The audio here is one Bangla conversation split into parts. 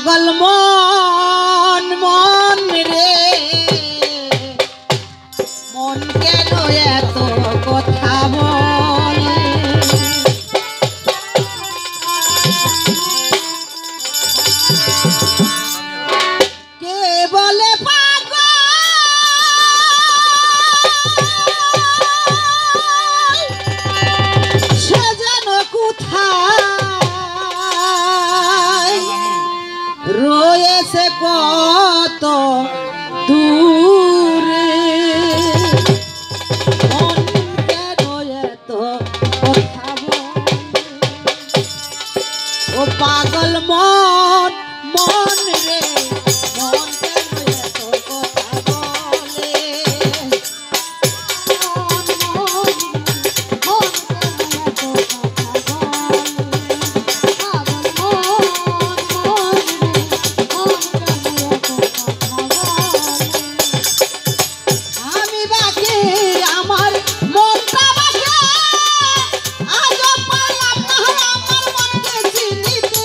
পাগল মন মন রে মন কেন এত কথা বলে কে বলে পাগল সে যেন কোথায় রয়েছে কত দূরে মন কেন এত কথা বলে ও পাগল মন মন রে মন কেন এত কথা বলে মন মন মন কেন এত কথা বলে পাগল মন মন রে মন কেন এত কথা বলে আমি বাকি আমার মনটা বাকি আজও পারলাম না আমার মনকে চিনিতে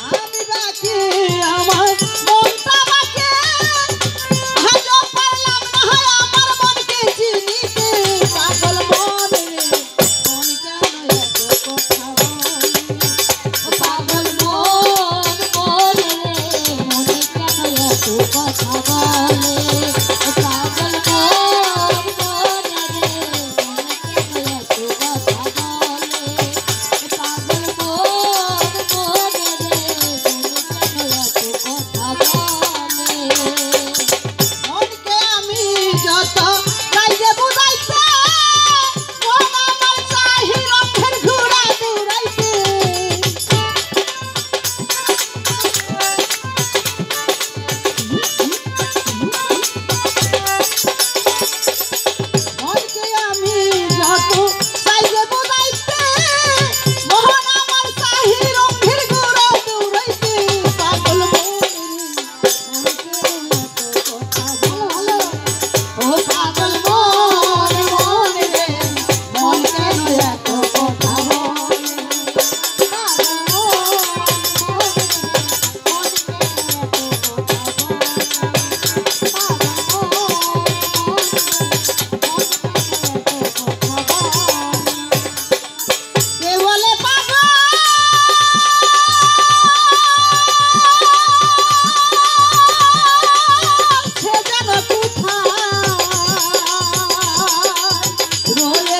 আমি বাকি আমার মনটা বাকি আজও পারলাম না আমার মনকে চিনিতে পাগল মন রে মন কেন এত কথা বলে ও পাগল মন মন রে মন কেন এত কথা বলে ও পাগল মন মন রে মন কেন এত কথা বলে ও পাগল মন মন রে মন কেন এত কথা বলে মনকে আমি যত চাইতে বুঝাইতে মন আমার চাহি রঙের ঘোড়া দৌড়াইতে মনকে আমি যত চাইতে বুঝাইতে মন আমার চাহি রঙের ঘোড়া দৌড়াইতে পাগল মন রে মন কেন এত কথা বলে ও পাগল মন মন রে মন কেন এত কথা বলে পাগল মন মন রে মন কেন এত কথা বলে